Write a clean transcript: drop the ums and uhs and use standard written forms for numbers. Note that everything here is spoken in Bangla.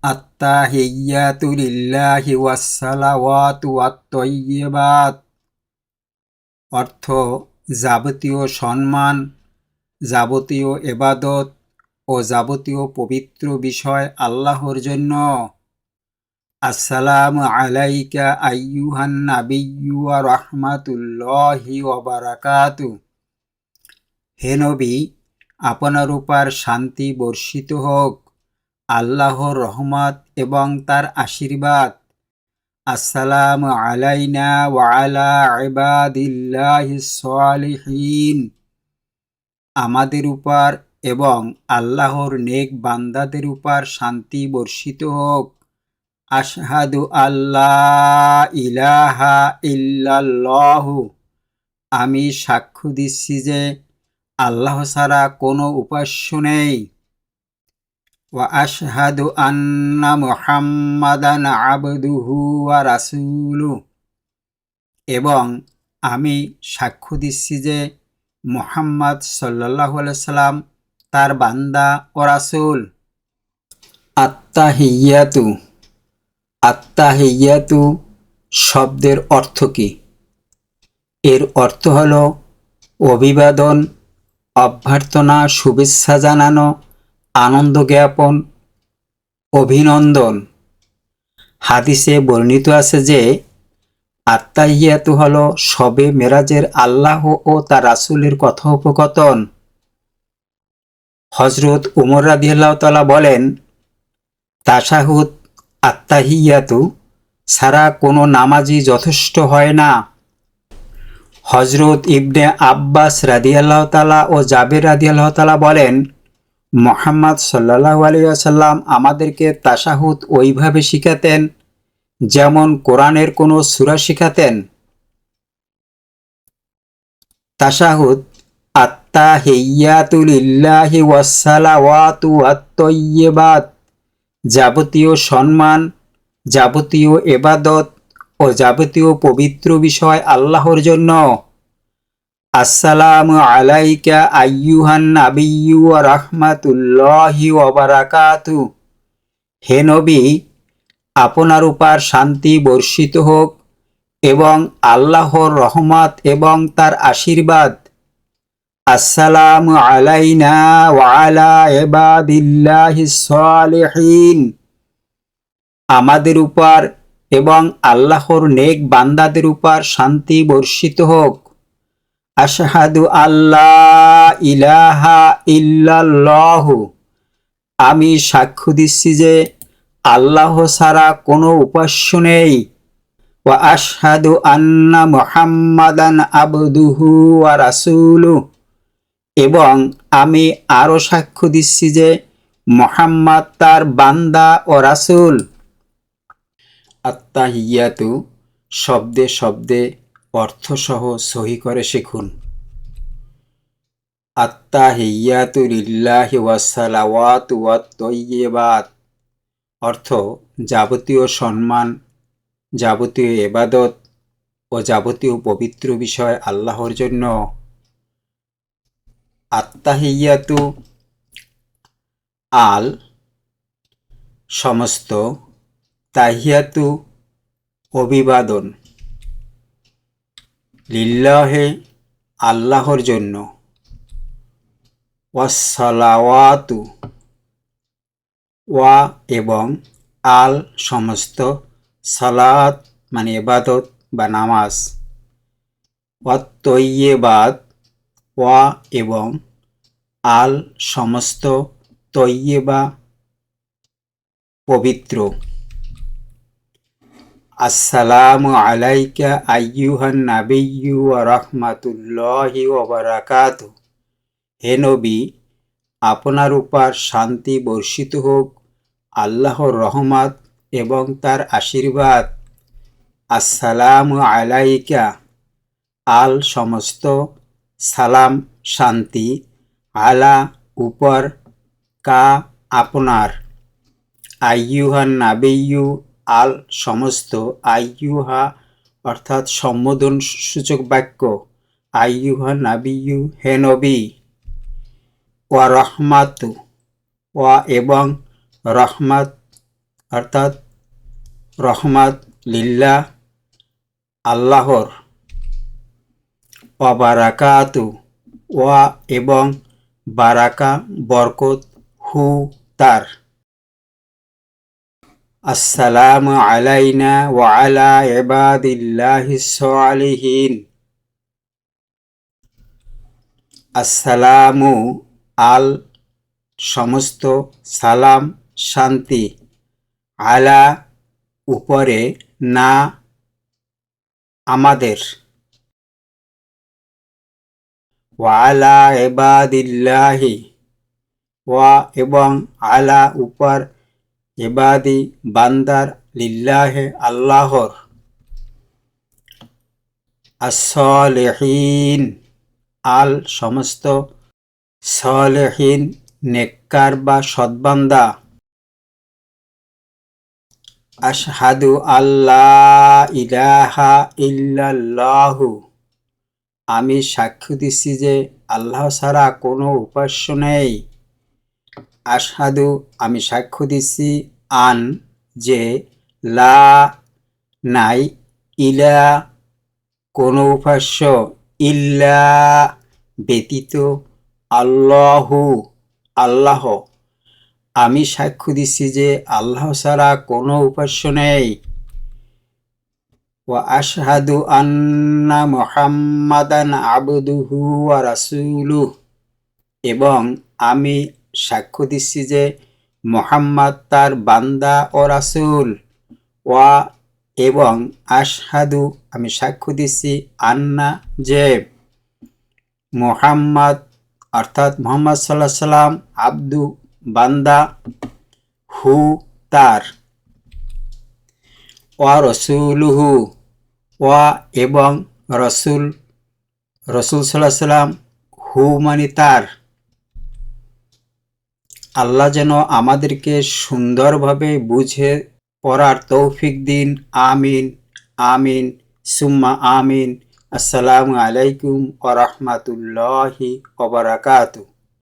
আত্তাহিয়াতু লিল্লাহি ওয়াসসালাওয়াতু ওয়াত-তয়্যিবাত অর্থ যাবতীয় সম্মান, যাবতীয় ইবাদত ও যাবতীয় পবিত্র বিষয় আল্লাহর জন্য। আসসালামু আলাইকা আইয়ুহান নাবিয়্যু ওয়া রাহমাতুল্লাহি ওয়া বারাকাতুহু। হে নবী, আপনার উপর শান্তি বর্ষিত হোক, আল্লাহর রহমত এবং তার আশীর্বাদ। আসসালামু আলাইনা ওয়া আলা ইবাদিল্লাহিস সালিহিন। আমাদের উপর এবং আল্লাহর নেক বান্দাদের উপর শান্তি বর্ষিত হোক। আশহাদু আল্লা ইলাহা ইল্লাল্লাহু। আমি সাক্ষ্য দিচ্ছি যে আল্লাহ ছাড়া কোনো উপাস্য নেই। ওয়া আশহাদু আন্না মুহাম্মাদান আবদুহু ওয়া রাসূলুহু। এবং আমি সাক্ষ্য দিচ্ছি যে মুহাম্মদ সাল্লাল্লাহু আলাইহি সাল্লাম তার বান্দা ও রাসূল। আত্তাহিয়াতু। আত্তাহিয়াতু শব্দের অর্থ কী? এর অর্থ হল অভিবাদন, অভ্যর্থনা, শুভেচ্ছা জানানো, আনন্দ জ্ঞাপন, অভিনন্দন। হাদিসে বর্ণিত আছে যে আত্তাহিয়াতু হল শবে মেরাজের আল্লাহ ও তার রাসূলের কথোপকথন। হযরত উমর রাদিয়াল্লাহু তাআলা বলেন, তাশাহুদ আত্তাহিয়াতু ছাড়া কোনো নামাজই যথেষ্ট হয় না। হযরত ইবনে আব্বাস রাদিয়াল্লাহু তাআলা ও জাবের রাদিয়াল্লাহু তাআলা বলেন, মুহাম্মদ সাল্লাল্লাহু আলাইহি ওয়াসাল্লাম আমাদেরকে তাশাহুদ ওইভাবে শিখাতেন যেমন কোরআনের কোনো সূরা শিখাতেন। তাশাহুদ আত্তাহিয়াতু লিল্লাহি ওয়াসসালাওয়াতু ওয়াত-তয়্যিবাত যাবতীয় সম্মান, যাবতীয় ইবাদত ও যাবতীয় পবিত্র বিষয় আল্লাহর জন্য। আসসালামু আলাইকা আইয়ুহান নাবিয়্যু ওয়া রাহমাতুল্লাহি ওয়া বারাকাতুহু। হে নবী, আপনার উপর শান্তি বর্ষিত হোক এবং আল্লাহর রহমত এবং তার আশীর্বাদ। আসসালামু আলাইনা ওয়া আলা ইবাদিল্লাহিস সালিহিন। আমাদের উপর এবং আল্লাহর নেক বান্দাদের উপর শান্তি বর্ষিত হোক। আশহাদু আল্লা ইলাহা ইল্লাল্লাহু। আমি সাক্ষ্য দিচ্ছি যে আল্লাহ ছাড়া কোনো উপাস্য নেই। ওয়া আশহাদু আন্না মুহাম্মাদান আবদুহু ওয়া রাসূলুহু। এবং আমি আরও সাক্ষ্য দিচ্ছি যে মুহাম্মদ তার বান্দা ও রাসূল। আত্তাহিয়াতু শব্দে শব্দে অর্থসহ সহি করে শিখুন। আত্তাহিয়াতু লিল্লাহি ওয়াসসালাওয়াতু ওয়াত-তয়্যিবাত অর্থ যাবতীয় সম্মান, যাবতীয় ইবাদত ও যাবতীয় পবিত্র বিষয় আল্লাহর জন্য। আত্তাহিয়াতু আল সমস্ত, তাহিয়াতু অভিবাদন, লিল্লাহে আল্লাহর জন্য, ওয়াসসালাওয়াতু ওয়া এবং আল সমস্ত, সালাত মানে ইবাদত বা নামাজ, ওয়াত-তয়্যিবাত ওয়া এবং আল সমস্ত, তয়্যিবা পবিত্র। আসসালামু আলাইকা আইয়ুহান নাবিয়্যু ওয়া রাহমাতুল্লাহি ওয়া বারাকাতুহু। হে নবী, আপনার উপর শান্তি বর্ষিত হোক, আল্লাহর রহমত এবং তার আশীর্বাদ। আসসালামু আলাইকা আল সমস্ত, সালাম শান্তি, আলা উপর, কা আপনার, আইয়ুহান নাবিয়্যু আল সমস্ত, আইয়ুহা অর্থাৎ সম্বোধন সূচক বাক্য, আইয়ুহান নাবিয়্যু হে নবী, ওয়া রহমাতু ওয়া এবং রহমত অর্থাৎ রহমত লিল্লাহ আল্লাহর, ওয়াবারাকাতু ওয়া এবং বারাকা বরকত হু তার, আসসালামু আলাইনা ওয়া আলা ইবাদিল্লাহিস সালিহিন। আসসালামু আল সমস্ত, সালাম শান্তি, আলা উপরে, না আমাদের, ওয়া আলা ইবাদিল্লাহি ওয়া এবং আলা উপর, ইবাদি বান্দার, লিল্লাহে আল্লাহর, as-salihin আল সমস্ত, সলেহীন নেককার বা সৎবান্দা। আশহাদু আল্লাহ ইলাহা ইল্লাল্লাহু আমি সাক্ষ্য দিচ্ছি যে আল্লাহ ছাড়া কোনো উপাস্য নেই। আশহাদু আমি সাক্ষ্য দিচ্ছি, আন যে, লা নাই, ইলা কোনো উপাস্য, ইল্লা ব্যতীত, আল্লাহু আল্লাহ আমি সাক্ষ্য দিচ্ছি যে আল্লাহ ছাড়া কোনো উপাস্য নেই। ওয়া আশহাদু আন্না মুহাম্মাদান আবদুহু ওয়া রাসূলুহু এবং আমি সাক্ষ্য দিচ্ছি যে মুহাম্মদ তার বান্দা ও রাসূল। ওয়া এবং আশহাদু আমি সাক্ষ্য দিচ্ছি, আন্না যে, মুহাম্মদ অর্থাৎ মুহাম্মদ সাল্লাল্লাহু আলাইহি সাল্লাম, আব্দু বান্দা, হু তার, ওয়া রাসূলুহু ওয়া এবং রসুল, রসুল সাল্লাল্লাহু আলাইহি সাল্লাম, হু মানে তার। আল্লাহ যেন আমাদেরকে সুন্দরভাবে বুঝে পড়ার তৌফিক দিন। আমিন আমিন সুম্মা আমিন। আসসালামু আলাইকুম ওয়া রাহমাতুল্লাহি ওয়া বারাকাতুহু।